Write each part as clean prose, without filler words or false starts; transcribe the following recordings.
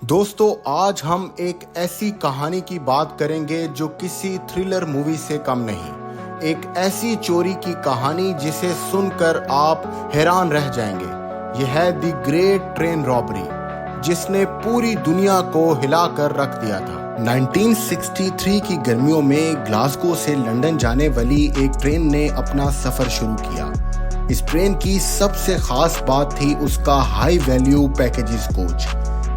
दोस्तों, आज हम एक ऐसी कहानी की बात करेंगे जो किसी थ्रिलर मूवी से कम नहीं। एक ऐसी चोरी की कहानी जिसे सुनकर आप हैरान रह जाएंगे। यह है द ग्रेट ट्रेन रॉबरी, जिसने पूरी दुनिया को हिलाकर रख दिया था। 1963 की गर्मियों में ग्लासगो से लंदन जाने वाली एक ट्रेन ने अपना सफर शुरू किया। इस ट्रेन की सबसे खास बात थी उसका हाई वैल्यू पैकेजेस कोच,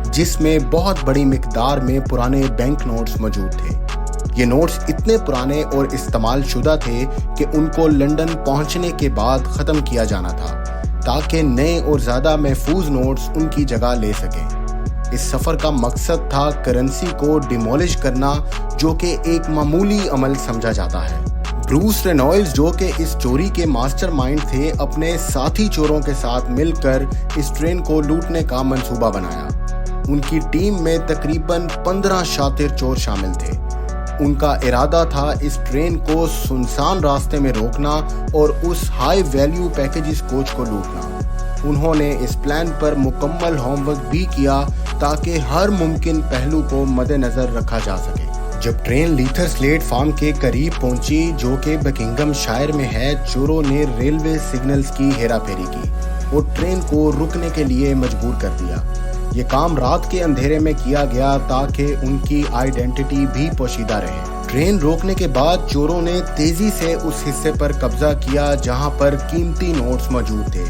जिसमें बहुत बड़ी मिकदार में पुराने बैंक नोट्स मौजूद थे। ये नोट्स इतने पुराने और इस्तेमाल शुदा थे कि उनको लंदन पहुंचने के बाद ख़त्म किया जाना था, ताकि नए और ज़्यादा महफूज नोट्स उनकी जगह ले सकें। इस सफ़र का मकसद था करेंसी को डिमोलिश करना, जो कि एक मामूली अमल समझा जाता है। ब्रूस रेनॉल्ड्स, जो कि इस चोरी के मास्टरमाइंड थे, अपने साथी चोरों के साथ मिलकर इस ट्रेन को लूटने का मंसूबा बनाया। उनकी टीम में तकरीबन 15 शातिर चोर शामिल थे। उनका इरादा था इस ट्रेन को सुनसान रास्ते में रोकना और उस हाई वैल्यू पैकेजेस कोच को लूटना। उन्होंने इस प्लान पर मुकम्मल होमवर्क भी किया ताकि हर मुमकिन पहलू को मद्देनजर रखा जा सके। जब ट्रेन लीथरस्लेट फार्म के करीब पहुंची, जो कि बकिंघमशायर में है, चोरों ने रेलवे सिग्नल्स की हेराफेरी की और ट्रेन को रुकने के लिए मजबूर कर दिया। ये काम रात के अंधेरे में किया गया ताकि उनकी आइडेंटिटी भी पोशीदा रहे। ट्रेन रोकने के बाद चोरों ने तेजी से उस हिस्से पर कब्जा किया जहां पर कीमती नोट्स मौजूद थे।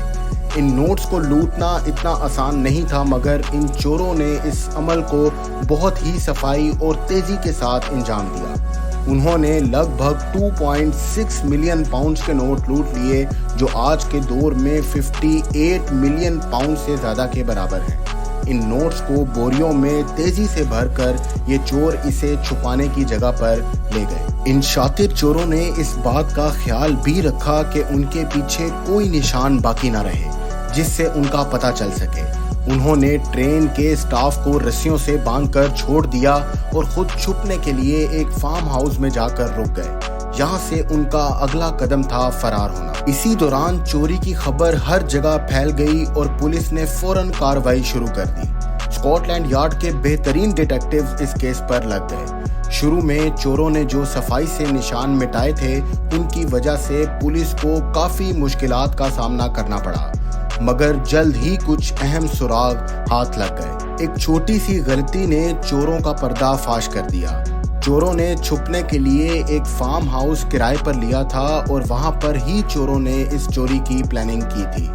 इन नोट्स को लूटना इतना आसान नहीं था, मगर इन चोरों ने इस अमल को बहुत ही सफाई और तेजी के साथ अंजाम दिया। उन्होंने लगभग 2.6 मिलियन पाउंड्स के नोट लूट लिए, जो आज के दौर में 58 मिलियन पाउंड से ज़्यादा के बराबर हैं। इन नोट्स को बोरियों में तेजी से भरकर ये चोर इसे छुपाने की जगह पर ले गए। इन शातिर चोरों ने इस बात का ख्याल भी रखा कि उनके पीछे कोई निशान बाकी ना रहे जिससे उनका पता चल सके। उन्होंने ट्रेन के स्टाफ को रस्सियों से बांधकर छोड़ दिया और खुद छुपने के लिए एक फार्म हाउस में जाकर रुक गए। यहाँ से उनका अगला कदम था फरार होना। इसी दौरान चोरी की खबर हर जगह फैल गई और पुलिस ने फौरन कार्रवाई शुरू कर दी। स्कॉटलैंड यार्ड के बेहतरीन डिटेक्टिव्स इस केस पर लग गए। शुरू में चोरों ने जो सफाई से निशान मिटाए थे, उनकी वजह से पुलिस को काफी मुश्किलात का सामना करना पड़ा, मगर जल्द ही कुछ अहम सुराग हाथ लग गए। एक छोटी सी गलती ने चोरों का पर्दाफाश कर दिया। चोरों ने छुपने के लिए एक फार्म हाउस किराए पर लिया था और वहां पर ही चोरों ने इस चोरी की प्लानिंग की थी।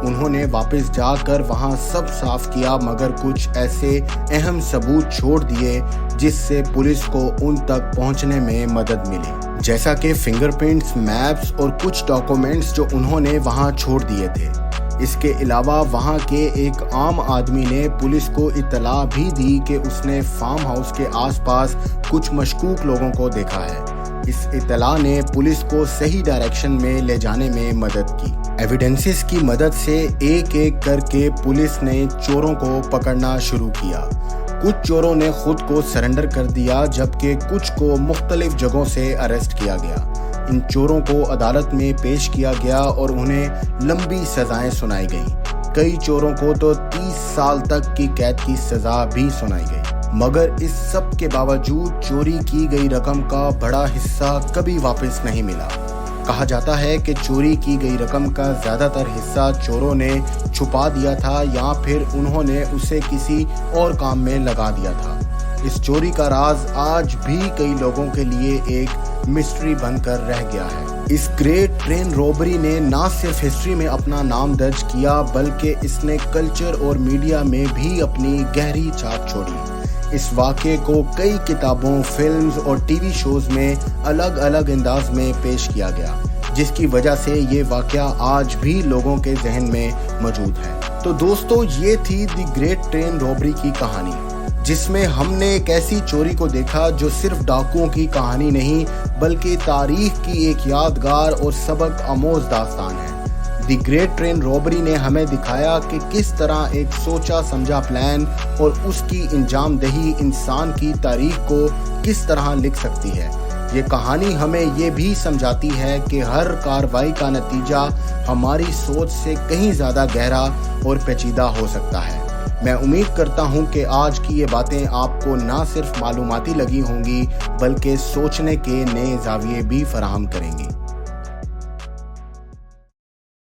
उन्होंने वापस जाकर वहां सब साफ किया, मगर कुछ ऐसे अहम सबूत छोड़ दिए जिससे पुलिस को उन तक पहुंचने में मदद मिली, जैसा कि फिंगरप्रिंट्स, मैप्स और कुछ डॉक्यूमेंट्स जो उन्होंने वहां छोड़ दिए थे। इसके अलावा वहां के एक आम आदमी ने पुलिस को इत्तला भी दी कि उसने फार्म हाउस के आसपास कुछ मशकूक लोगों को देखा है। इस इत्तला ने पुलिस को सही डायरेक्शन में ले जाने में मदद की। एविडेंसेस की मदद से एक एक करके पुलिस ने चोरों को पकड़ना शुरू किया। कुछ चोरों ने खुद को सरेंडर कर दिया, जबकि कुछ को मुख्तलिफ जगहों से अरेस्ट किया गया। इन चोरों को अदालत में पेश किया गया और उन्हें लंबी सजाएं सुनाई गईं। कई चोरों को तो 30 साल तक की कैद की सजा भी सुनाई गई। मगर इस सब के बावजूद चोरी की गई रकम का बड़ा हिस्सा कभी वापस नहीं मिला। कहा जाता है कि चोरी की गई रकम का ज़्यादातर हिस्सा चोरों ने छुपा दिया था या फिर उन्होंने उसे किसी और काम में लगा दिया था। इस चोरी का राज आज भी कई लोगों के लिए एक मिस्ट्री बनकर रह गया है। इस ग्रेट ट्रेन रॉबरी ने ना सिर्फ हिस्ट्री में अपना नाम दर्ज किया, बल्कि इसने कल्चर और मीडिया में भी अपनी गहरी छाप छोड़ी। इस वाक़े को कई किताबों, फिल्म्स और टीवी शोज में अलग अलग अंदाज में पेश किया गया, जिसकी वजह से ये वाक़या आज भी लोगों के जहन में मौजूद है। तो दोस्तों, ये थी द ग्रेट ट्रेन रॉबरी की कहानी, जिसमें हमने एक ऐसी चोरी को देखा जो सिर्फ डाकुओं की कहानी नहीं, बल्कि तारीख की एक यादगार और सबक आमोज दास्तान है। द ग्रेट ट्रेन रॉबरी ने हमें दिखाया कि किस तरह एक सोचा समझा प्लान और उसकी अंजाम दही इंसान की तारीख को किस तरह लिख सकती है। ये कहानी हमें ये भी समझाती है कि हर कार्रवाई का नतीजा हमारी सोच से कहीं ज़्यादा गहरा और पेचीदा हो सकता है। میں امید کرتا ہوں کہ آج کی یہ باتیں آپ کو نہ صرف معلوماتی لگی ہوں گی بلکہ سوچنے کے نئے زاویے بھی فراہم کریں گی۔